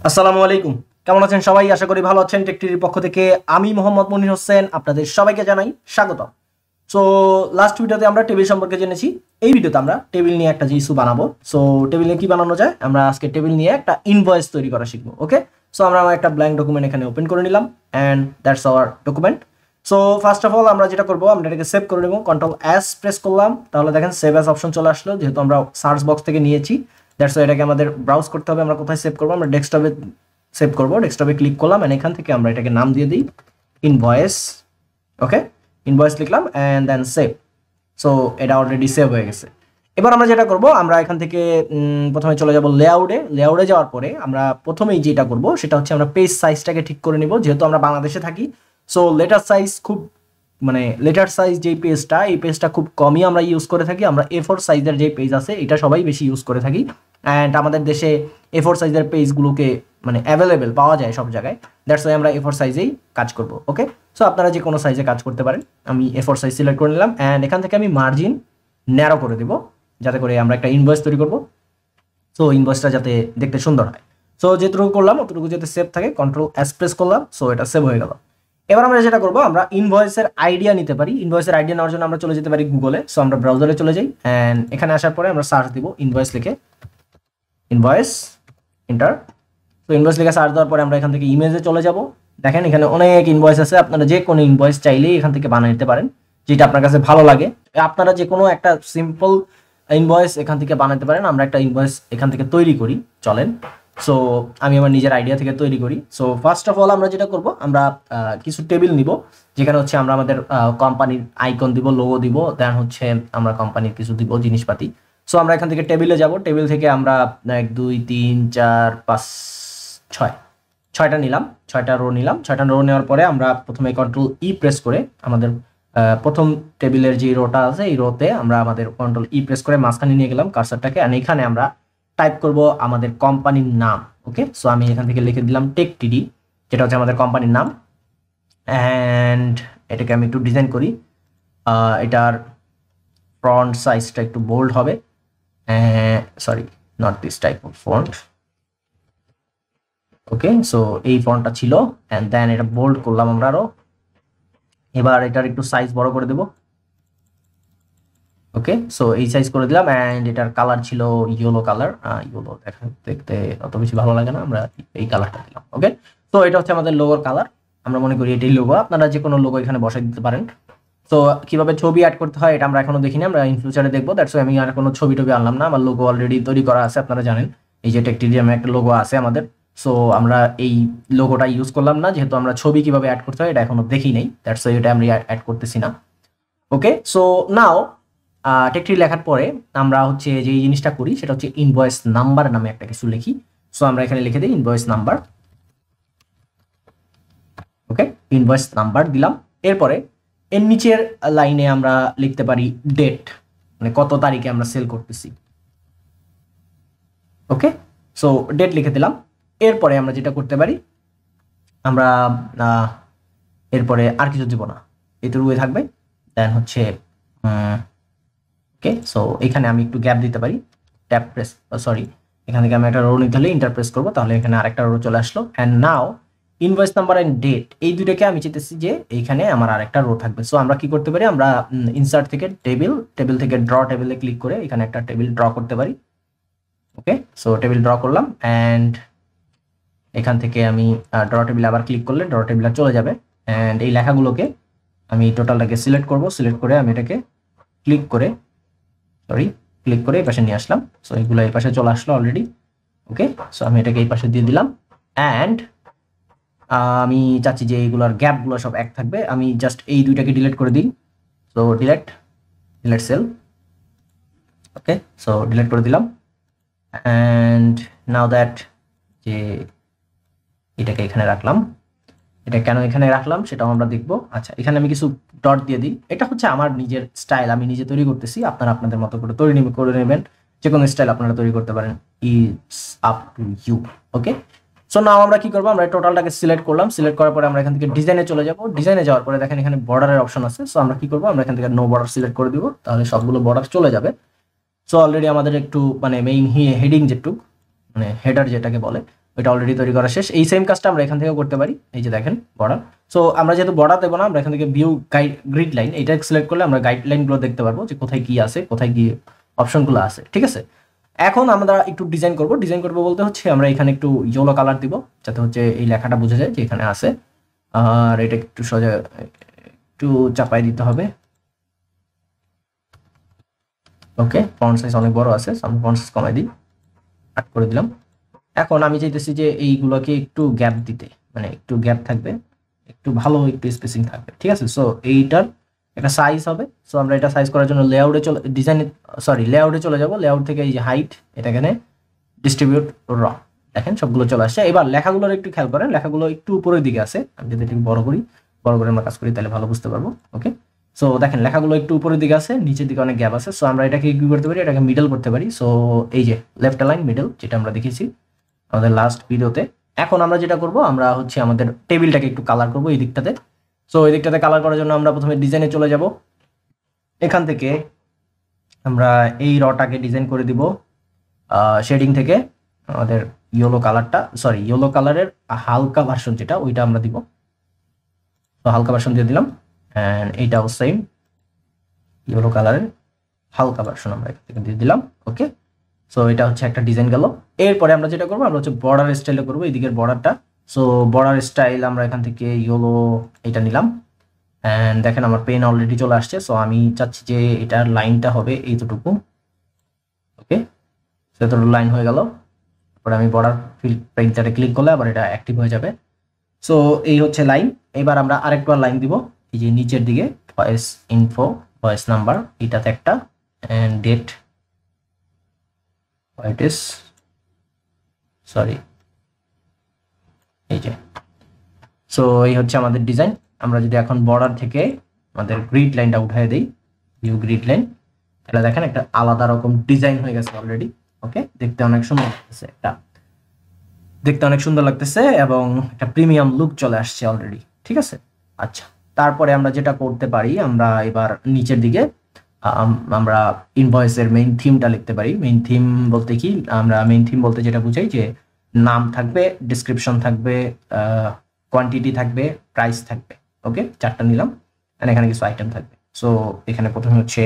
আসসালামু আলাইকুম। কেমন আছেন সবাই? আশা করি ভালো আছেন। টেকটির পক্ষ থেকে আমি মোহাম্মদ মনির হোসেন আপনাদের সবাইকে জানাই স্বাগতম। সো লাস্ট ভিডিওতে আমরা টেবিল সম্পর্কে জেনেছি। এই ভিডিওতে আমরা টেবিল নিয়ে একটা ইস্যু বানাবো। সো টেবিল নিয়ে কি বানানো যায়, আমরা আজকে টেবিল নিয়ে একটা ইনভয়েস তৈরি করা শিখবো। ওকে, সো আমরা আমার একটা ব্ল্যাঙ্ক ডকুমেন্ট এখানে ওপেন করে নিলাম and that's our document. So first of all আমরা যেটা করবো, আমরা এটাকে সেভ করে নেবো। কন্ট্রোল এস প্রেস করলাম, তাহলে দেখেন সেভ অ্যাজ অপশন চলে আসলো। যেহেতু আমরা সার্চ বক্স থেকে নিয়েছি, দ্যাটস এটাকে আমাদের ব্রাউজ করতে হবে। আমরা কোথায় সেভ করবো? আমরা ডেস্কটপে সেভ করবো। ডেস্কটপে ক্লিক করলাম এন্ড এখান থেকে আমরা এটাকে নাম দিয়ে দিই ইনভয়েস। ওকে, ইনভয়েস লিখলাম অ্যান্ড দেন সেভ। সো এটা অলরেডি সেভ হয়ে গেছে। এবার আমরা যেটা করব, আমরা এখান থেকে প্রথমে চলে যাব লেআউটে। লেআউটে যাওয়ার পরে আমরা প্রথমেই যেটা করব সেটা হচ্ছে আমরা পেজ সাইজটাকে ঠিক করে নিব। যেহেতু আমরা বাংলাদেশে থাকি, সো লেটার সাইজ খুব লেটার সাইজ যেই পেজটা, এই পেজটা খুব কমই আমরা ইউজ করে থাকি। আমরা A4 সাইজের যে পেজ আছে এটা সবাই বেশি ইউজ করে থাকি। অ্যান্ড আমাদের দেশে A4 সাইজের পেজগুলোকে অ্যাভেলেবেল পাওয়া যায় সব জায়গায়। দ্যাটস ওয়াই আমরা A4 সাইজেই কাজ করব। ওকে, সো আপনারা যে কোনো সাইজে কাজ করতে পারেন। আমি A4 সাইজ সিলেক্ট করে নিলাম অ্যান্ড এখান থেকে আমি মার্জিন ন্যারো করে দেবো, যাতে করে আমরা একটা ইনভয়েস তৈরি করব। সো ইনভয়েসটা যাতে দেখতে সুন্দর হয়। সো যেটুকু করলাম অতটুকু যাতে সেভ থাকে, কন্ট্রোল এস প্রেস করলাম। সো এটা সেভ হয়ে গেল। এবার আমরা যেটা করবো, আমরা ইনভয়েসের আইডিয়া নিতে পারি। ইনভয়েসের আইডিয়া নেওয়ার জন্য আমরা চলে যেতে পারি গুগলে। সো আমরা ব্রাউজারে চলে যাই অ্যান্ড এখানে আসার পরে আমরা সার্চ দিব ইনভয়েস লিখে, ইনভয়েস এন্টার। তো ইনভয়েস লিখে সার্চ দেওয়ার পরে আমরা এখান থেকে ইমেজে চলে যাব। দেখেন এখানে অনেক ইনভয়েস আছে। আপনারা যে কোনো ইনভয়েস চাইলেই এখান থেকে বানিয়ে নিতে পারেন, যেটা আপনার কাছে ভালো লাগে। আপনারা যে কোনো একটা সিম্পল ইনভয়েস এখান থেকে বানাতে পারেন। আমরা একটা ইনভয়েস এখান থেকে তৈরি করি, চলেন। সো আমি আমার নিজের আইডিয়া থেকে তৈরি করি। সো ফার্স্ট অফ অল আমরা যেটা করব, আমরা কিছু টেবিল নিব, যেখানে হচ্ছে আমরা আমাদের কোম্পানির আইকন দিব, লোগো দিব, দেন হচ্ছে আমরা কোম্পানির কিছু দিব জিনিসপাতি। সো আমরা এখান থেকে টেবিলে যাব। টেবিল থেকে আমরা 1 2 3 4 5 6 ছয়টা নিলাম, 6টা রো নিলাম। 6টা রো নেওয়ার পরে আমরা প্রথমে কন্ট্রোল ই প্রেস করে আমাদের প্রথম টেবিলের যে রোটা আছে এই রোতে আমরা আমাদের কন্ট্রোল ই প্রেস করে মাঝখানে নিয়ে গেলাম কার্সারটাকে। আর এখানে আমরা টাইপ করব আমাদের কোম্পানির নাম। ওকে, সো আমি এখান থেকে লিখে দিলাম টেক টিডি, যেটা হচ্ছে আমাদের কোম্পানির নাম। অ্যান্ড এটাকে আমি একটু ডিজাইন করি। এটার ফন্ট সাইজটা একটু বোল্ড হবে। Sorry, not this type of font. Okay, so এই ফন্টটা ছিল অ্যান্ড দেন এটা বোল্ড করলাম আমরা আরো। এবার এটার একটু সাইজ বড় করে দেব। ওকে, সো এই সাইজ করে দিলাম অ্যান্ড এটার কালার ছিল ইয়েলো কালার। ইয়েলো দেখতে অত বেশি ভালো লাগে না, আমরা এই কালারটা দিলাম। ওকে, তো এটা হচ্ছে আমাদের লোগোর কালার। আমরা মনে করি এটাই লোগো। আপনারা যে কোনো লোগো এখানে বসাই দিতে পারেন। তো কিভাবে ছবি অ্যাড করতে হয় এটা আমরা এখনো দেখিনি, আমরা ইন ফিউচারে দেখবো। দ্যাটস আমি আর কোনো ছবি টবি আনলাম না, আমার লোগো অলরেডি তৈরি করা আছে। আপনারা জানেন এই যে টেকটিডিয়ামে একটা লোগো আছে আমাদের। সো আমরা এই লোগোটা ইউজ করলাম না, যেহেতু আমরা ছবি কিভাবে অ্যাড করতে হয় এটা এখনো দেখি নাই। দ্যাটস এটা আমরা অ্যাড করতেছি না। ওকে, সো নাও টেকটি লেখার পরে আমরা হচ্ছে যে জিনিসটা করি সেটা হচ্ছে ইনভয়েস নাম্বার নামে একটা কিছু লিখি। সো আমরা এখানে লিখে দিই ইনভয়েস নাম্বার। ওকে, ইনভয়েস নাম্বার দিলাম। এরপরে এর নিচের লাইনে আমরা লিখতে পারি ডেট, কত তারিখে আমরা সেল করতেছি। ওকে, সো ডেট লিখে দিলাম। এরপরে আমরা যেটা করতে পারি, আমরা এরপরে আর কিছু দিব না, এটুকুই থাকবে। দেন হচ্ছে ওকে, সো এখানে আমি একটু গ্যাপ দিতে পারি। ট্যাপ প্রেস, সরি, এখান থেকে আমি একটা রো নিতে হলে ইন্টার প্রেস করবো, তাহলে এখানে আরেকটা রো চলে আসলো। And now invoice number and date এই দুটোকে আমি চাইতেছি যে এইখানে আমার আরেকটা রো থাকবে। সো আমরা কি করতে পারি, আমরা ইনসার্ট থেকে টেবিল থেকে ড্র টেবিলে ক্লিক করে এখানে একটা টেবিল ড্র করতে পারি। ওকে, সো টেবিল ড্র করলাম অ্যান্ড এখান থেকে আমি ড্র টেবিল আবার ক্লিক করলে ড্র টেবিল চলে যাবে। অ্যান্ড এই লেখাগুলোকে আমি টোটালটাকে সিলেক্ট করব। সিলেক্ট করে আমি এটাকে ক্লিক করে এই পাশে নিয়ে আসলাম। সো এইগুলো এই পাশে চলে আসলো অলরেডি। ওকে, সো আমি এটাকে এই পাশে দিয়ে দিলাম অ্যান্ড আমি চাচ্ছি যে এইগুলোর গ্যাপগুলো সব এক থাকবে। আমি জাস্ট এই দুইটাকে ডিলিট করে দিই। So delete cell. Okay, so delete করে দিলাম। অ্যান্ড নাও দ্যাট যে এটাকে এখানে রাখলাম, এটা কেন এখানে রাখলাম সেটাও আমরা দেখবো। আচ্ছা, এখানে আমি কিছু ডট দিয়ে দিই। এটা হচ্ছে আমার নিজের স্টাইল, আমি নিজে তৈরি করতেছি। আপনারা আপনাদের মতো করে করে নেবেন। যে কোনো স্টাইল আপনারা তৈরি করতে পারেন, it's up to you. Okay, so now আমরা কি করবো, আমরা টোটালটাকে সিলেক্ট করলাম। সিলেক্ট করার পরে আমরা এখান থেকে ডিজাইনে চলে যাবো। ডিজাইনে যাওয়ার পরে দেখেন এখানে বর্ডারের অপশন আছে। সো আমরা কি করবো, আমরা এখান থেকে নো বর্ডার সিলেক্ট করে দিব, তাহলে সবগুলো বর্ডার চলে যাবে। সো অলরেডি আমাদের একটু মেইন হেডিং যেটুক হেডার যেটাকে বলে, ওইটা অলরেডি তৈরি করা শেষ। এই সেম কাজটা আমরা এখান থেকে করতে পারি। এই যে দেখেন বর্ডার। সো আমরা যেহেতু বর্ডার দেবো না, আমরা এখান থেকে ভিউ গ্রিড লাইন এটা সিলেক্ট করলে আমরা গাইডলাইনগুলো দেখতে পারবো যে কোথায় কি আছে, কোথায় কি অপশনগুলো আছে। ঠিক আছে, এখন আমরা একটু ডিজাইন করব। ডিজাইন করবো বলতে হচ্ছে আমরা এখানে একটু ইয়েলো কালার দিব, যাতে হচ্ছে এই লেখাটা বোঝা যায় যে এখানে আছে। আর এটা একটু সোজা একটু চাপাই দিতে হবে। ওকে, ফন্ট সাইজ অনেক বড় আছে, আমি ফন্ট সাইজ কমাই দিই, 8 করে দিলাম। এখন আমি চাইতেছি যে এইগুলোকে একটু গ্যাপ দিতে, মানে একটু গ্যাপ থাকবে, একটু ভালো একটু স্পেসিং থাকবে। ঠিক আছে, সো এইটার একটা সাইজ হবে। সো আমরা এটা সাইজ করার জন্য লেআউটে লেআউটে চলে যাব। লেআউট থেকে এই যে হাইট, এটা এখানে ডিস্ট্রিবিউট র, দেখেন সবগুলো চলে আসছে। এবার লেখাগুলোর একটু খেয়াল করেন, লেখাগুলো একটু উপরের দিকে আছে। আমি যদি একটু বড় করে আমরা কাজ করি তাহলে ভালো বুঝতে পারবো। ওকে, সো দেখেন লেখাগুলো একটু উপরের দিকে আছে, নিচের দিকে অনেক গ্যাপ আছে। সো আমরা এটাকে কি করতে পারি, এটাকে মিডল করতে পারি। সো এই যে লেফট অ্যালাইন মিডল, যেটা আমরা দেখেছি আমাদের লাস্ট ভিডিওতে। এখন আমরা যেটা করব, আমরা হচ্ছে আমাদের টেবিলটাকে একটু কালার করব এই দিকটাতে। সো এই দিকটাতে কালার করার জন্য আমরা প্রথমে ডিজাইনে চলে যাব। এখান থেকে আমরা এই রটাকে ডিজাইন করে দিব। শেডিং থেকে আমাদের ইয়েলো কালারের হালকা ভার্সন যেটা, ওইটা আমরা দিব। তো হালকা ভার্সন দিয়ে দিলাম। অ্যান্ড এইটাও সেম ইয়েলো কালারের হালকা ভার্সন আমরা এখান থেকে দিয়ে দিলাম। ওকে, সো এটা হচ্ছে একটা ডিজাইন গেল। এরপরে আমরা যেটা করবো, আমরা হচ্ছে বর্ডার স্টাইলে করবো এই দিকের বর্ডারটা। সো বর্ডার স্টাইল আমরা এখান থেকে ইয়েলো এটা নিলাম। অ্যান্ড দেখেন আমার পেন অলরেডি চলে আসছে। সো আমি চাচ্ছি যে এটার লাইনটা হবে এইটুকু। ওকে, সেতটুকু লাইন হয়ে গেল। তারপরে আমি বর্ডার ফিল পেইন্টারে ক্লিক করলে আবার এটা অ্যাক্টিভ হয়ে যাবে। সো এই হচ্ছে লাইন। এবার আমরা আরেকটা লাইন দিব এই যে নিচের দিকে, ভয়েস ইনফো, ভয়েস নাম্বার, এটাতে একটা, অ্যান্ড ডেট, এই যে। সো এই হচ্ছে আমাদের ডিজাইন। আমরা যদি এখন বর্ডার থেকে আমাদের গ্রিড লাইনটা উঠাই দিই, ভিউ গ্রিড লাইন, তাহলে দেখেন একটা আলাদা রকম ডিজাইন হয়ে গেছে অলরেডি। ওকে, দেখতে অনেক সুন্দর লাগতেছে এবং একটা প্রিমিয়াম লুক চলে আসছে অলরেডি। ঠিক আছে, আচ্ছা, তারপরে আমরা যেটা করতে পারি, আমরা এবার নিচের দিকে আমরা ইনভয়েসের মেইন থিমটা লিখতে পারি। মেইন থিম বলতে কি, আমরা মেইন থিম বলতে যেটা বুঝাই যে নাম থাকবে, ডিসক্রিপশন থাকবে, কোয়ান্টিটি থাকবে, প্রাইস থাকবে। ওকে, 4টা নিলাম। এখানে কিছু আইটেম থাকবে। সো এখানে প্রথমে হচ্ছে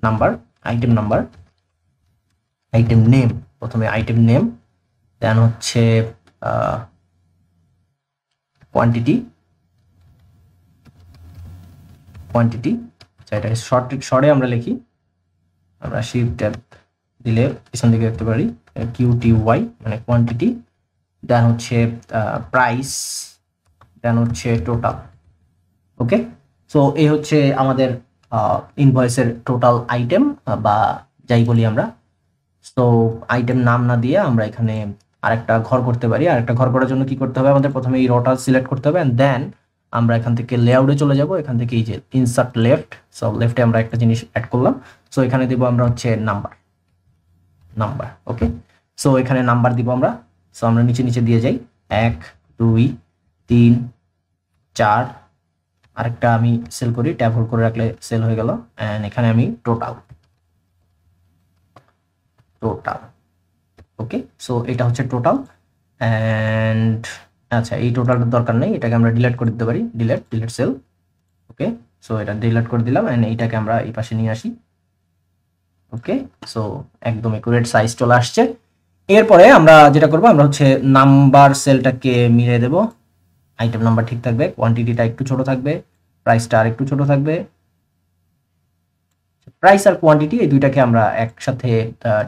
number, item number, item name, প্রথমে আইটেম নেম, দেন হচ্ছে কোয়ান্টিটি, এটা শর্টে আমরা লিখি, আমরা শিফট ট্যাব দিলে পিছন দিকে দেখতে পারি QTY মানে কোয়ান্টিটি, দেন হচ্ছে প্রাইস, দেন হচ্ছে টোটাল। ওকে, সো এই হচ্ছে আমাদের ইনভয়েসের টোটাল আইটেম বা যাই বলি আমরা। সো আইটেম নাম না দিয়ে আমরা এখানে আরেকটা ঘর করতে পারি। আরেকটা ঘর করার জন্য কি করতে হবে, আমাদের প্রথমে এই রটা সিলেক্ট করতে হবে, অ্যান্ড দেন আমরা এখান থেকে লেআউটে চলে যাব। এখান থেকে এই যে ইনসার্ট লেফট, সো লেফটে আমরা একটা জিনিস অ্যাড করলাম। সো এখানে দিব আমরা হচ্ছে নাম্বার। ওকে, সো এখানে নাম্বার দিব আমরা। সো আমরা নিচে দিয়ে যাই, 1 2 3 4, আরেকটা আমি সেল করি, ট্যাব হোল্ড করে রাখলে সেল হয়ে গেল। অ্যান্ড এখানে আমি টোটাল। ওকে, সো এটা হচ্ছে টোটাল। অ্যান্ড আচ্ছা, এই টোটালটার দরকার নেই, এটাকে আমরা ডিলিট করে দিতে পারি, ডিলিট সেল। ওকে, সো এটা ডিলিট করে দিলাম। অ্যান্ড এইটাকে আমরা এই পাশে নিয়ে আসি। ওকে, সো একদম একুরেট সাইজ চলে আসছে। এরপরে আমরা যেটা করবো, আমরা হচ্ছে নাম্বার সেলটাকে মিলিয়ে দেব। আইটেম নাম্বার ঠিক থাকবে, কোয়ান্টিটিটা একটু ছোট থাকবে, প্রাইসটা আর একটু ছোট থাকবে। প্রাইস আর কোয়ান্টিটি এই দুইটাকে আমরা একসাথে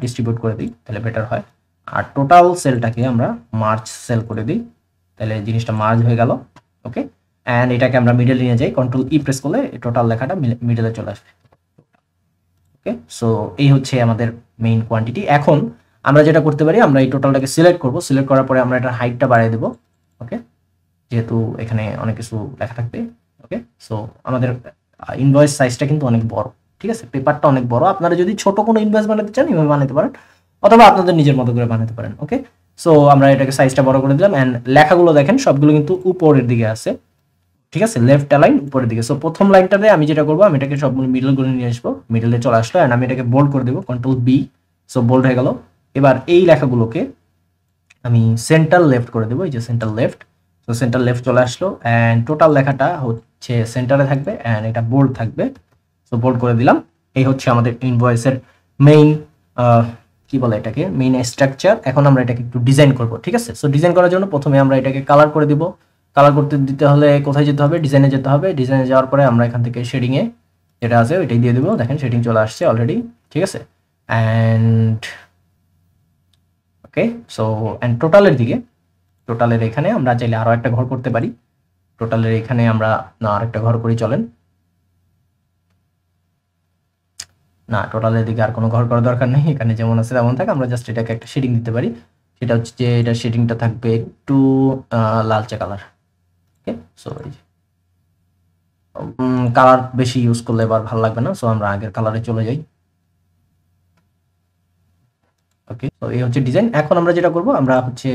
ডিস্ট্রিবিউট করে দিই, তাহলে বেটার হয়। আর টোটাল সেলটাকে আমরা মার্জ সেল করে দিই, তাহলে জিনিসটা মার্জ হয়ে গেল। ওকে, অ্যান্ড এটাকে আমরা মিডলে নিয়ে যাই, কন্ট্রোল-E প্রেস করলে টোটাল লেখাটা মিডলে চলে আসবে। ওকে, সো এই হচ্ছে আমাদের মেইন কোয়ান্টিটি। এখন আমরা যেটা করতে পারি, আমরা এই টোটালটাকে সিলেক্ট করব। সিলেক্ট করার পরে আমরা এটার হাইটটা বাড়িয়ে দেবো। ওকে, যেহেতু এখানে অনেক কিছু লেখা থাকবে। ওকে, সো আমাদের ইনভয়েস সাইজটা কিন্তু অনেক বড়। ঠিক আছে, পেপারটা অনেক বড়। আপনারা যদি ছোট কোনো ইনভয়েস বানাতে চান এভাবে বানাতে পারেন, অথবা আপনাদের নিজের মতো করে বানাতে পারেন। ওকে, সো আমরা এটাকে সাইজটা বড় করে দিলাম। অ্যান্ড লেখাগুলো দেখেন সবগুলো কিন্তু উপরের দিকে আছে। ঠিক আছে, লেফট অ্যালাইন উপরের দিকে। সো প্রথম লাইনটাতে আমি যেটা করবো, আমি এটাকে সবগুলো মিডল করে নিয়ে আসবো, মিডলে চলে আসলো। অ্যান্ড আমি এটাকে বোল্ড করে দেবো, কন্ট্রোল-B, সো বোল্ড হয়ে গেল। এবার এই লেখাগুলোকে আমি সেন্টার লেফট করে দেবো, এই যে সেন্টার লেফট। তো সেন্টার লেফট চলে আসলো অ্যান্ড টোটাল লেখাটা হচ্ছে সেন্টারে থাকবে অ্যান্ড এটা বোল্ড থাকবে। সো বোল্ড করে দিলাম। এই হচ্ছে আমাদের ইনভয়েসের মেইন কি বলে এটাকে, মেইন স্ট্রাকচার। এখন আমরা এটাকে একটু ডিজাইন করব, ঠিক আছে। সো ডিজাইন করার জন্য প্রথমে আমরা এটাকে কালার করে দিব। কালার করতে দিতে হলে কোথায় যেতে হবে, ডিজাইনে যেতে হবে। ডিজাইনে যাওয়ার পরে আমরা এখান থেকে শেডিংয়ে যেটা আছে ওইটাই দিয়ে দেবো। দেখেন শেডিং চলে আসছে অলরেডি, ঠিক আছে। অ্যান্ড ওকে, সো অ্যান্ড টোটালের দিকে, টোটালের এখানে আমরা চাইলে আরও একটা ঘর করতে পারি। টোটালের এখানে আমরা না আরেকটা ঘর করি, চলেন। না, টোটালের দিকে আর কোনো ঘর করার দরকার নেই, এখানে যেমন আছে তেমন থাকে। আমরা জাস্ট এটাকে একটা শেডিং দিতে পারি। সেটা হচ্ছে যে এটা শেডিংটা থাকবে একটু লালচে কালার। ওকে, সো এই যে কালার বেশি ইউজ করলে এবার ভালো লাগবে না, সো আমরা আগের কালারে চলে যাই। ওকে, তো এই হচ্ছে ডিজাইন। এখন আমরা যেটা করব, আমরা হচ্ছে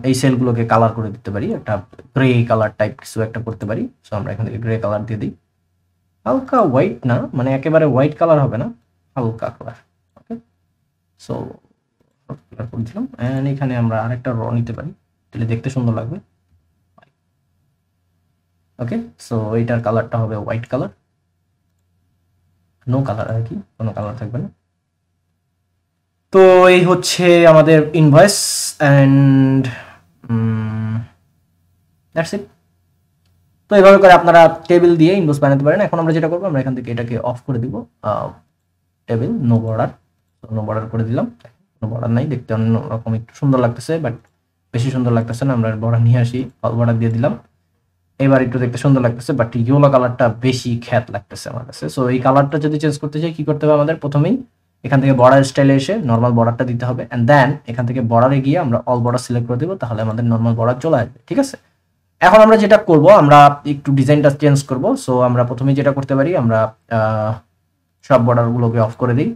এই সেলগুলোকে কালার করে দিতে পারি, একটা গ্রে কালার টাইপ কিছু একটা করতে পারি। সো আমরা এখান থেকে গ্রে কালার দিয়ে দিই, হালকা হোয়াইট না, মানে একেবারে হোয়াইট কালার হবে না, হালকা কালার। ওকে, সো কালার করে দিলাম অ্যান্ড এখানে আমরা আরেকটা র নিতে পারি, তাহলে দেখতে সুন্দর লাগবে। ওকে, সো এইটার কালারটা হবে হোয়াইট কালার, নো কালার আর কি, কোনো কালার থাকবে না। তো এই হচ্ছে আমাদের ইনভয়েস অ্যান্ড দ্যাটস ইট। তো এইভাবে করে আপনারা টেবিল দিয়ে ইনভয়েস বানাতে পারেন। এখন আমরা যেটা করবো, আমরা এখান থেকে এটাকে অফ করে দিব, table no border, no border করে দিলাম। কোনো বর্ডার নাই, দেখতে অন্যরকম একটু সুন্দর লাগতেছে, বাট বেশি সুন্দর লাগতেছে না। আমরা বর্ডার নিয়ে আসি, অল বর্ডার দিয়ে দিলাম। এবার একটু দেখতে সুন্দর লাগতেছে, বাট ইয়েলো কালারটা বেশি খ্যাত লাগতেছে আমার কাছে। সো এই কালারটা যদি চেঞ্জ করতে চাই, কি করতে হবে আমাদের, প্রথমেই এখান থেকে বর্ডার স্টাইলে এসে নর্মাল বর্ডারটা দিতে হবে অ্যান্ড দেন এখান থেকে বর্ডারে গিয়ে আমরা অল বর্ডার সিলেক্ট করে দেবো, তাহলে আমাদের নর্মাল বর্ডার চলে আসবে, ঠিক আছে। এখন আমরা যেটা করব, আমরা একটু ডিজাইনটা চেঞ্জ করব। সো আমরা প্রথমে যেটা করতে পারি, আমরা সব বর্ডারগুলোকে অফ করে দিই,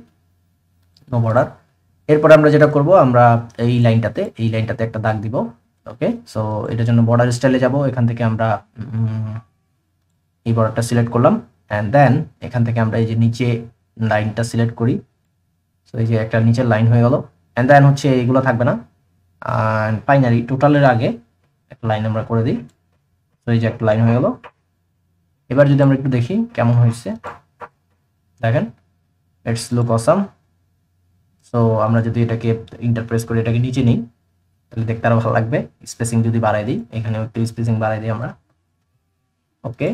নো বর্ডার। এরপরে আমরা যেটা করব, আমরা এই লাইনটাতে একটা দাগ দিব। ওকে, সো এটার জন্য বর্ডার স্টাইলে যাব। এখান থেকে আমরা এই বর্ডারটা সিলেক্ট করলাম অ্যান্ড দেন এখান থেকে আমরা এই যে নিচে লাইনটা সিলেক্ট করি। সো এই যে একটা নিচের লাইন হয়ে গেল অ্যান্ড দেন হচ্ছে এইগুলো থাকবে না, অ্যান্ড ফাইনালি টোটালের আগে একটা লাইন আমরা করে দিই। তো এই যে একটা লাইন হয়ে গেল। এবার যদি আমরা একটু দেখি কেমন হয়েছে, দেখেন ইটস লুক অসাম। সো আমরা যদি এটাকে ইন্টারপ্রেস করে এটাকে নিচে নিই, তাহলে দেখতে আরো ভালো লাগবে। স্পেসিং যদি বাড়াই দিই, এখানেও একটু স্পেসিং বাড়াই দিই আমরা। ওকে,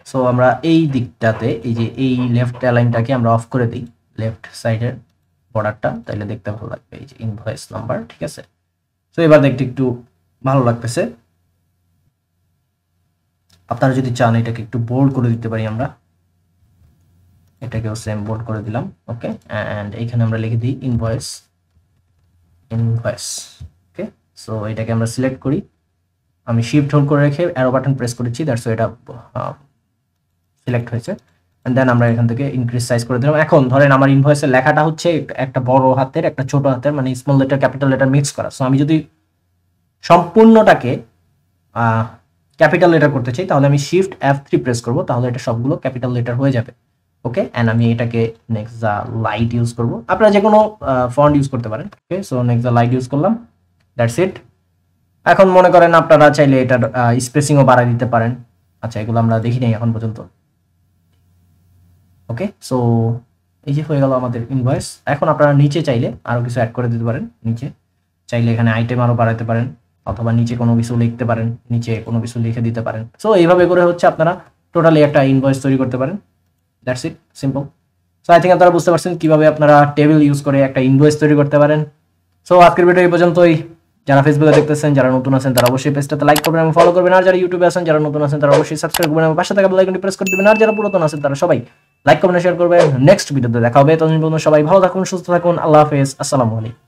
সো আমরা এই দিকটাতে এই যে এই লেফট লাইনটাকে আমরা অফ করে দিই, লেফট সাইডের বর্ডারটা, তাহলে দেখতে ভালো লাগবে। এই যে ইনভয়েস নাম্বার, ঠিক আছে। সো এবার দেখতে একটু ভালো লাগতেছে। আপনারা যদি চান এটাকে একটু বোল্ড করে দিতে পারি আমরা, এটাকেও সেম বোল্ড করে দিলাম। ওকে, অ্যান্ড এখানে আমরা লিখে দিই ইনভয়েস। ওকে, সো এটাকে আমরা সিলেক্ট করি। আমি শিফট হোল্ড করে রেখে অ্যারো বাটন প্রেস করেছি, দ্যাটস এটা সিলেক্ট হয়েছে। এন্ড দেন আমরা এখান থেকে ইনক্রিজ সাইজ করে দিলাম। এখন ধরেন আমার ইনভয়েসের লেখাটা হচ্ছে একটা বড় হাতের, একটা ছোট হাতের, মানে small letter capital letter mix করা। সো আমি যদি সম্পূর্ণটাকে ক্যাপিটাল লেটার করতে চাই, তাহলে আমি শিফট F3 প্রেস করব, তাহলে এটা সবগুলো ক্যাপিটাল লেটার হয়ে যাবে। ওকে, অ্যান্ড আমি এটাকে নেক্সট দ্য লাইট ইউজ করব। আপনারা যে কোনো ফন্ট ইউজ করতে পারেন। Okay, so next the light use করলাম, দ্যাটস ইট। এখন মনে করেন আপনারা চাইলে এটার স্পেসিংও বাড়াই দিতে পারেন। আচ্ছা, এগুলো আমরা দেখি নাই এখন পর্যন্ত। ওকে, সো এই যে হয়ে গেল আমাদের ইনভয়েস। এখন আপনারা নিচে চাইলে আরো কিছু অ্যাড করে দিতে পারেন। নিচে চাইলে এখানে আইটেম আরো বাড়াতে পারেন, অথবা নিচে কোনো কিছু লিখতে পারেন, নিচে কোনো কিছু লিখে দিতে পারেন। সো এইভাবে করে হচ্ছে আপনারা টোটালি একটা ইনভয়েস তৈরি করতে পারেন। That's it, simple. So I think আপনারা বুঝতে পারছেন কিভাবে আপনারা টেবিল ইউজ করে একটা ইনভয়েস তৈরি করতে পারেন। সো আজকের ভিডিও এই পর্যন্তই। যারা ফেসবুকে দেখতেছেন, যারা নতুন আছেন, তারা অবশ্যই পেজটাতে লাইক করবেন এবং ফলো করবেন। আর যারা ইউটিউবে আছেন, যারা নতুন আছেন, তারা অবশ্যই সাবস্ক্রাইব করবেন এবং পাশে থাকা বেল আইকনটি প্রেস করে দিবেন। আর যারা পুরাতন আছেন, তারা সবাই লাইক করবেন, শেয়ার করবেন। নেক্সট ভিডিওতে দেখা হবে। ততদিন পর্যন্ত সবাই ভালো থাকুন, সুস্থ থাকুন। আল্লাহ হাফেজ, আসসালামু আলাইকুম।